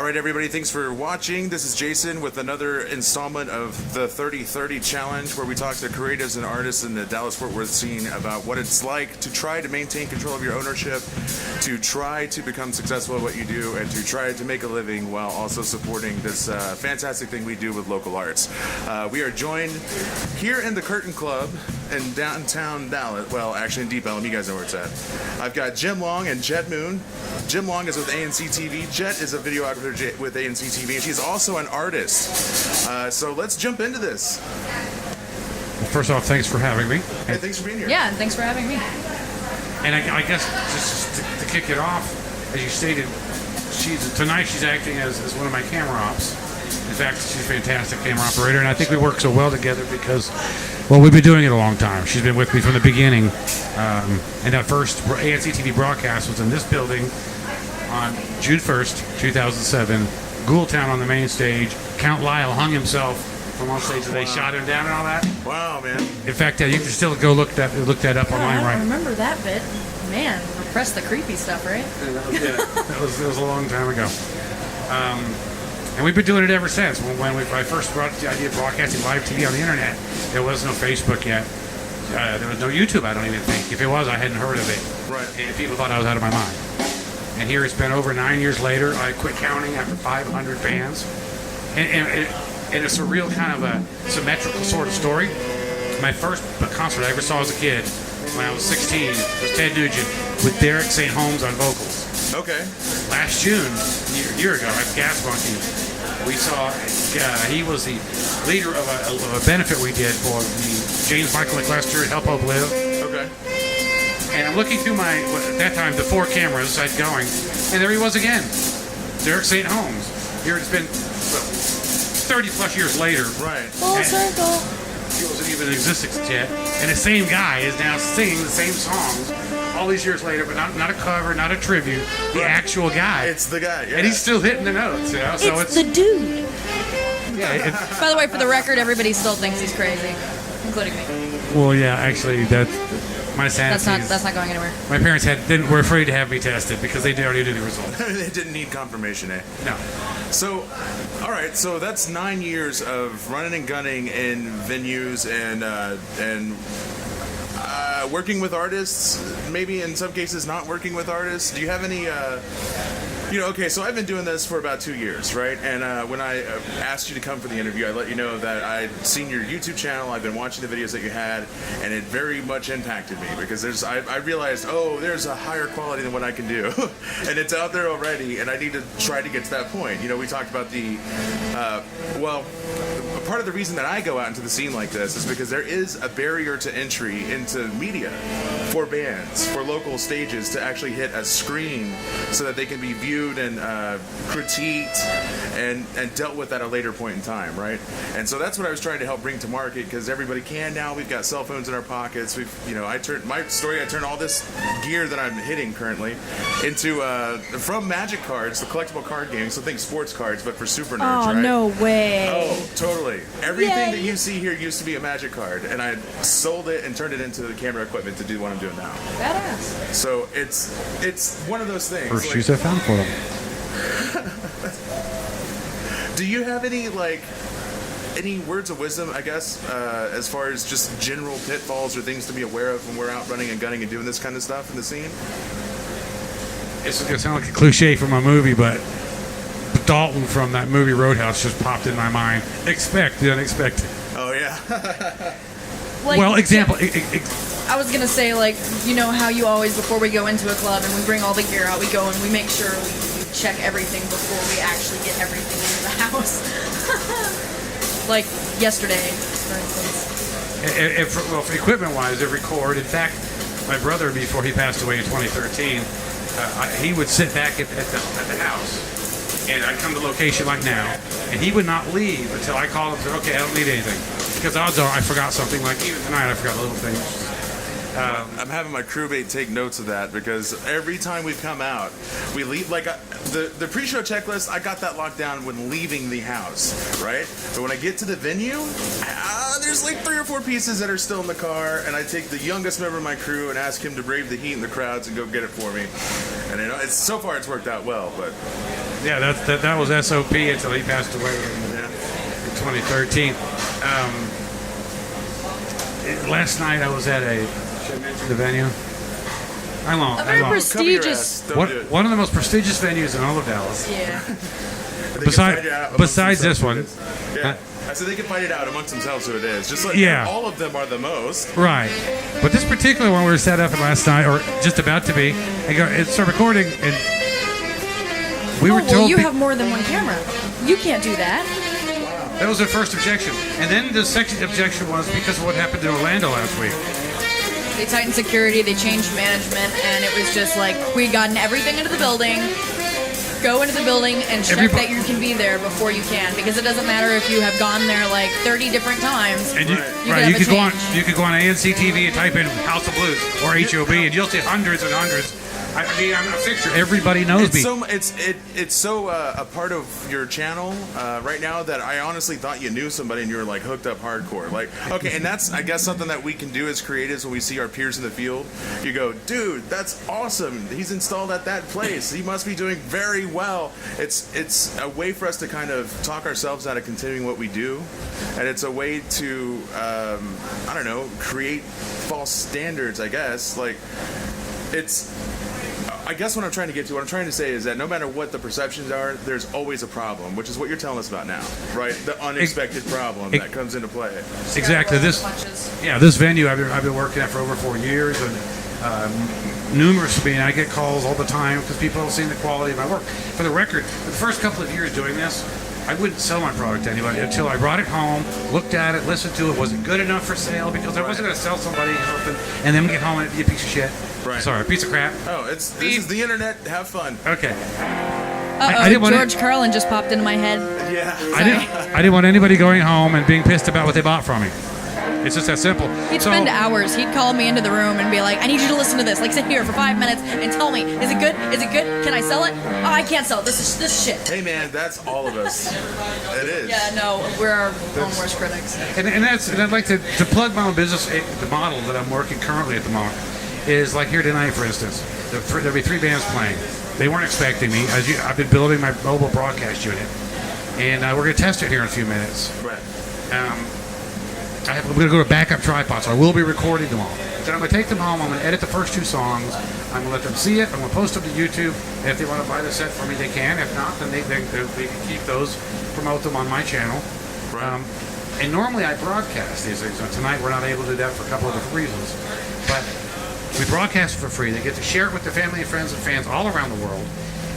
right, everybody, thanks for watching. This is Jason with another installment of the 30-30 Challenge, where we talk to creatives and artists in the Dallas-Fort Worth scene about what it's like to try to maintain control of your ownership, to try to become successful at what you do, and to try to make a living while also supporting this fantastic thing we do with local arts. We are joined here in the Curtain Club in downtown Dallas. Well, actually in Deep Ellum. You guys know where it's at. I've got Jim Long and Jet Moon. Jim Long is with ANC TV. Jet is a videographer with ANC TV, and she's also an artist. So let's jump into this. Well, first off, thanks for having me. Hey, thanks for being here. Yeah, and thanks for having me. And I guess just to kick it off, as you stated, tonight she's acting as one of my camera ops. In fact, she's a fantastic camera operator, and I think we work so well together because, well, we've been doing it a long time. She's been with me from the beginning. And that first ANC TV broadcast was in this building on June 1st, 2007. Ghoultown on the main stage. Count Lyle hung himself from on stage, and they shot him down and all that. Wow, man. In fact, you can still go look that up online, I right? don't remember that bit. Man, repress the creepy stuff, right? Yeah, that was a long time ago. And we've been doing it ever since. When I first brought the idea of broadcasting live TV on the internet, there was no Facebook yet. There was no YouTube, I don't even think. If it was, I hadn't heard of it. Right. And people thought I was out of my mind. And here it's been over 9 years later. I quit counting after 500 fans. And it's a real kind of a symmetrical sort of story. My first concert I ever saw as a kid, when I was 16, was Ted Nugent with Derek St. Holmes on vocals. Okay. Last June, a year ago, at Gas Monkey, we saw he was the leader of a benefit we did for the James Michael McLester Help Hope Live. Okay. And I'm looking through at that time, the 4 cameras I'd going, and there he was again, Derek St. Holmes. Here it's been 30 plus years later. Right. Full circle. He wasn't even in existence yet, and the same guy is now singing the same songs all these years later, but not a cover, not a tribute, the actual guy. It's the guy, yeah. And he's still hitting the notes, you know. So It's the dude. yeah. By the way, for the record, everybody still thinks he's crazy, including me. Well, yeah, actually, my sanity. That's not going anywhere. My parents were afraid to have me tested because they already knew the result. They didn't need confirmation, eh? No. So, all right. So that's 9 years of running and gunning in venues and working with artists. Maybe in some cases not working with artists. Do you have any? Okay, so I've been doing this for about 2 years, right? And when I asked you to come for the interview, I let you know that I'd seen your YouTube channel, I've been watching the videos that you had, and it very much impacted me because I realized, there's a higher quality than what I can do, and it's out there already, and I need to try to get to that point. You know, we talked about part of the reason that I go out into the scene like this is because there is a barrier to entry into media for bands, for local stages to actually hit a screen so that they can be viewed and critiqued and dealt with at a later point in time, right? And so that's what I was trying to help bring to market because everybody can now. We've got cell phones in our pockets. I turned all this gear that I'm hitting currently into from Magic cards, the collectible card game. So think sports cards, but for super nerds, right? Oh, no way. Oh, totally. Everything Yay. that you see here used to be a Magic card, and I sold it and turned it into the camera equipment to do what I'm doing now. Badass. So it's one of those things. First shoes I found for them. Do you have any words of wisdom, I guess, as far as just general pitfalls or things to be aware of when we're out running and gunning and doing this kind of stuff in the scene? It's going to sound like a cliche from a movie, but Dalton from that movie Roadhouse just popped in my mind. Expect the unexpected. Oh, yeah. Example. I was gonna say, you know how you always, before we go into a club and we bring all the gear out, we go and we make sure we check everything before we actually get everything into the house. Like yesterday, for instance. Equipment-wise, every cord. In fact, my brother, before he passed away in 2013, he would sit back at the house, and I'd come to location like now, and he would not leave until I called him and said, okay, I don't need anything. Because odds are I forgot something, like even tonight I forgot little things. I'm having my crewmate take notes of that because every time we come out, we leave the pre-show checklist. I got that locked down when leaving the house, right? But when I get to the venue, there's 3 or 4 pieces that are still in the car, and I take the youngest member of my crew and ask him to brave the heat and the crowds and go get it for me. And so far it's worked out well, but Yeah, that was SOP until he passed away in 2013. Last night I was at should I mention the venue? I won't. A very I won't. prestigious. One of the most prestigious venues in all of Dallas. Yeah. Besides this one. Yeah. So they can fight it out amongst themselves who it is. Just like all of them are the most. Right. But this particular one we were set up at last night, or just about to be, and start recording, and we were told... you have more than one camera. You can't do that. That was their first objection. And then the second objection was because of what happened in Orlando last week. They tightened security, they changed management, and it was just like, we gotten everything into the building. Go into the building and check that you can be there before you can, because it doesn't matter if you have gone there like 30 different times. And you could go on ANC TV and type in House of Blues or HOB, and you'll see hundreds and hundreds. I mean, I'm a fixture. Everybody knows me. It's so a part of your channel right now that I honestly thought you knew somebody and you were like hooked up hardcore. Like, okay, and that's, I guess, something that we can do as creatives when we see our peers in the field. You go, dude, that's awesome. He's installed at that place. He must be doing very well. It's a way for us to kind of talk ourselves out of continuing what we do, and it's a way to I don't know, create false standards, I guess. Like, I guess what I'm trying to say is that no matter what the perceptions are, there's always a problem, which is what you're telling us about now, right? The unexpected problem that comes into play. Exactly. This venue I've been working at for over 4 years, and numerous. I mean, I get calls all the time because people have seen the quality of my work. For the record, the first couple of years doing this, I wouldn't sell my product to anybody until I brought it home, looked at it, listened to it. Was it good enough for sale? Because I wasn't going to sell somebody something and then get home and it'd be a piece of shit. Right. Sorry, a piece of crap. Oh, this is the internet. Have fun. Okay. George Carlin just popped into my head. Yeah. I didn't want anybody going home and being pissed about what they bought from me. It's just that simple. He'd spend hours. He'd call me into the room and be like, I need you to listen to this. Like, sit here for 5 minutes and tell me, is it good? Is it good? Can I sell it? Oh, I can't sell it. This is shit. Hey, man, that's all of us. It is. Yeah, no, we're our own worst critics. And I'd like to plug my own business. The model that I'm working currently at the moment is like here tonight, for instance. There'll be 3 bands playing. They weren't expecting me. I've been building my mobile broadcast unit, and we're going to test it here in a few minutes. Right. I'm going to go to backup tripod, so I will be recording them all. Then I'm going to take them home. I'm going to edit the first 2 songs. I'm going to let them see it. I'm going to post them to YouTube. And if they want to buy the set for me, they can. If not, then they can keep those, promote them on my channel. Right. And normally I broadcast these things. Tonight we're not able to do that for a couple of different reasons. But we broadcast it for free. They get to share it with their family and friends and fans all around the world.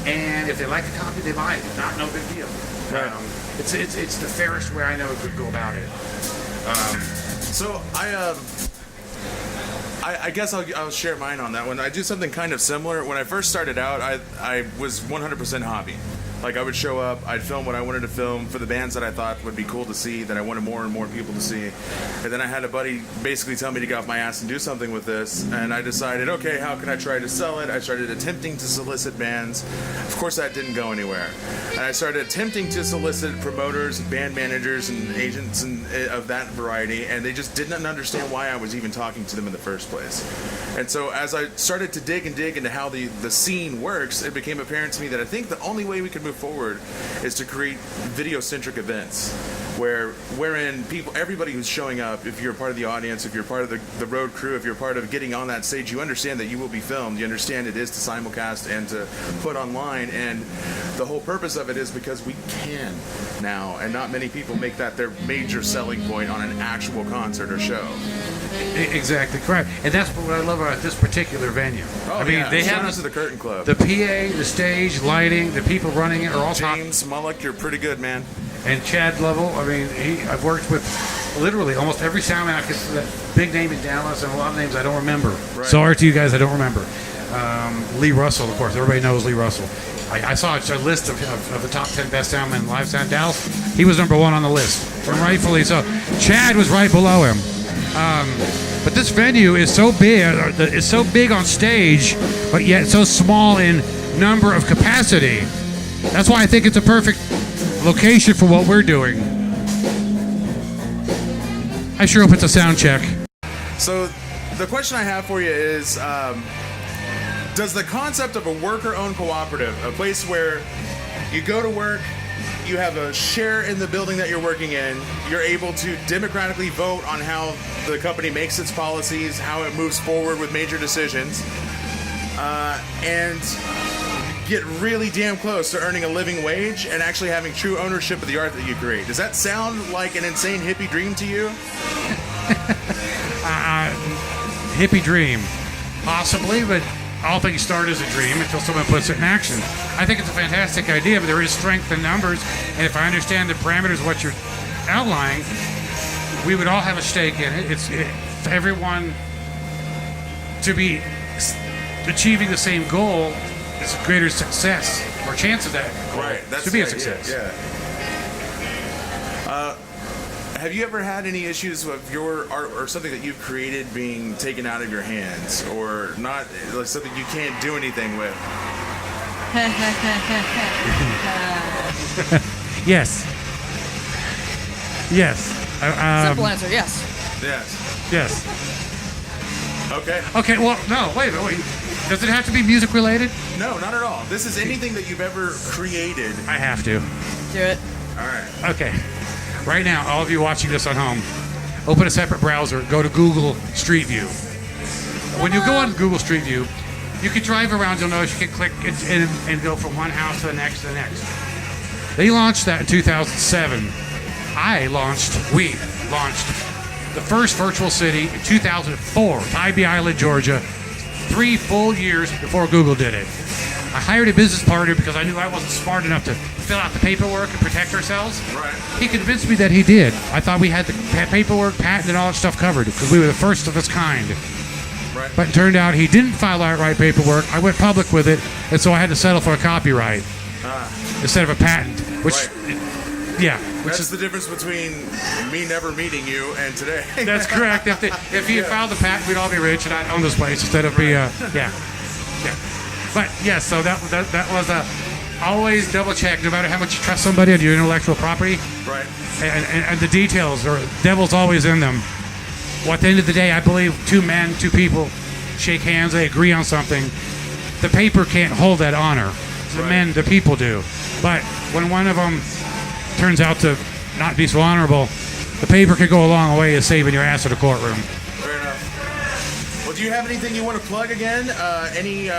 And if they like a copy, they buy it. If not, no big deal. Right. It's the fairest way I know to go about it. So I guess I'll share mine on that one. I do something kind of similar. When I first started out, I was 100% hobby. Like, I would show up, I'd film what I wanted to film for the bands that I thought would be cool to see, that I wanted more and more people to see. And then I had a buddy basically tell me to get off my ass and do something with this. And I decided, okay, how can I try to sell it? I started attempting to solicit bands. Of course, that didn't go anywhere. And I started attempting to solicit promoters, band managers, and agents of that variety. And they just didn't understand why I was even talking to them in the first place. And so as I started to dig into how the scene works, it became apparent to me that I think the only way we could move forward is to create video-centric events wherein everybody who's showing up, if you're part of the audience, if you're part of the road crew, if you're part of getting on that stage, you understand that you will be filmed. You understand it is to simulcast and to put online. And the whole purpose of it is because we can now, and not many people make that their major selling point on an actual concert or show. Exactly correct, and that's what I love about this particular venue. Oh, I mean, they have us to the Curtain Club. The PA, the stage, lighting, the people running it are all James Mullock, you're pretty good, man. And Chad Lovell. I mean, I've worked with literally almost every sound man. That big name in Dallas, and a lot of names I don't remember. Right. Sorry to you guys, I don't remember. Lee Russell, of course, everybody knows Lee Russell. I saw a list of the top 10 best soundmen in live sound Dallas. He was number 1 on the list, and rightfully so. Chad was right below him. But this venue is so big. It's so big on stage, but yet so small in number of capacity. That's why I think it's a perfect location for what we're doing. I sure hope it's a sound check. So the question I have for you is, does the concept of a worker-owned cooperative, a place where you go to work, you have a share in the building that you're working in, you're able to democratically vote on how the company makes its policies, how it moves forward with major decisions, and get really damn close to earning a living wage and actually having true ownership of the art that you create. Does that sound like an insane hippie dream to you? Hippie dream. Possibly, but all things start as a dream until someone puts it in action. I think it's a fantastic idea, but there is strength in numbers, and if I understand the parameters of what you're outlining, we would all have a stake in it. It's for everyone to be achieving the same goal. It's a greater success or chance of that goal to be a success. Yeah. Have you ever had any issues with your art or something that you've created being taken out of your hands, or not, like something you can't do anything with? Yes. Yes. Simple answer, yes. Yes. Yes. Okay. Okay. Well, no. Wait. Does it have to be music related? No, not at all. This is anything that you've ever created. I have to. Do it. All right. Okay. Right now, all of you watching this at home, open a separate browser, go to Google Street View. When you go on Google Street View, you can drive around, you'll notice you can click and go from one house to the next to the next. They launched that in 2007. We launched the first virtual city in 2004, Tybee Island, Georgia, 3 full years before Google did it. I hired a business partner because I knew I wasn't smart enough to fill out the paperwork and protect ourselves. Right. He convinced me that he did. I thought we had the paperwork, patent, and all that stuff covered because we were the first of its kind. Right. But it turned out he didn't file outright paperwork. I went public with it, and so I had to settle for a copyright instead of a patent. Which, Right. That's the difference between me never meeting you and today. That's correct. If he had filed the patent, we'd all be rich, and I'd own this place instead of be yeah. But yes, so that was always double check, no matter how much you trust somebody on your intellectual property. Right. And the details, or devil's always in them. Well, at the end of the day, I believe two people shake hands, they agree on something. The paper can't hold that honor. The people do. But when one of them turns out to not be so honorable, the paper could go a long way to saving your ass at a courtroom. Fair enough. Well, do you have anything you want to plug again? Any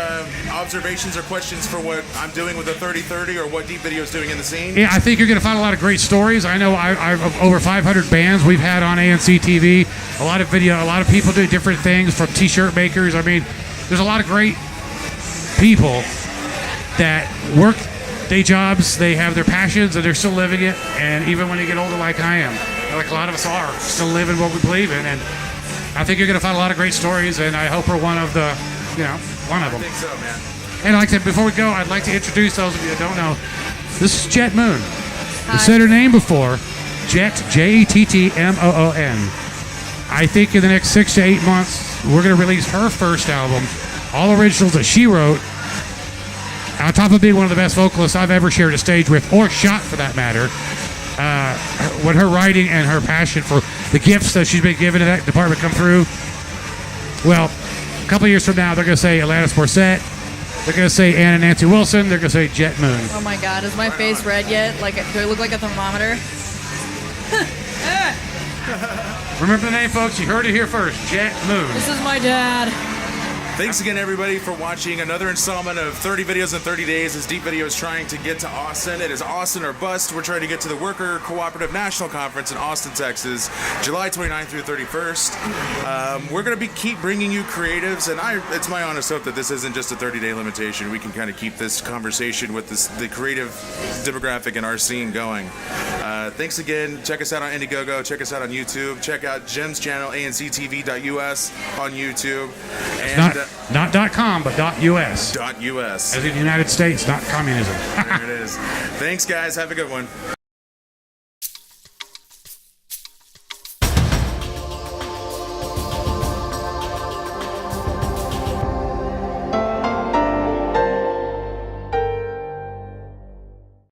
observations or questions for what I'm doing with the 3030 or what Deep Video is doing in the scene? Yeah, I think you're going to find a lot of great stories. I know I've over 500 bands we've had on ANC TV. A lot of video, a lot of people do different things, from t-shirt makers. I mean, there's a lot of great people that work day jobs, they have their passions, and they're still living it. And even when they get older, like I am, like a lot of us are, still living what we believe in. And I think you're going to find a lot of great stories, and I hope we're one of the, one of them. I think so, man. And like I said, before we go, I'd like to introduce those of you that don't know. This is Jet Moon. Hi. I said her name before. Jet, Jettmoon. I think in the next 6 to 8 months, we're going to release her first album, all originals that she wrote. On top of being one of the best vocalists I've ever shared a stage with, or shot for that matter, when her writing and her passion for the gifts that she's been given to that department come through, well, a couple of years from now, they're going to say Alanis Morissette, they're going to say Anna Nancy Wilson, they're going to say Jet Moon. Oh my God, is my face red yet? Like, do I look like a thermometer? Remember the name, folks? You heard it here first. Jet Moon. This is my dad. Thanks again, everybody, for watching another installment of 30 Videos in 30 Days as Deep Video is trying to get to Austin. It is Austin or bust. We're trying to get to the Worker Cooperative National Conference in Austin, Texas, July 29th through 31st. We're going to keep bringing you creatives, and it's my honest hope that this isn't just a 30-day limitation. We can kind of keep this conversation with the creative demographic in our scene going. Thanks again. Check us out on Indiegogo. Check us out on YouTube. Check out Jim's channel, anctv.us on YouTube. And Not .com, but .us. .us. As in the United States, not communism. There it is. Thanks, guys. Have a good one.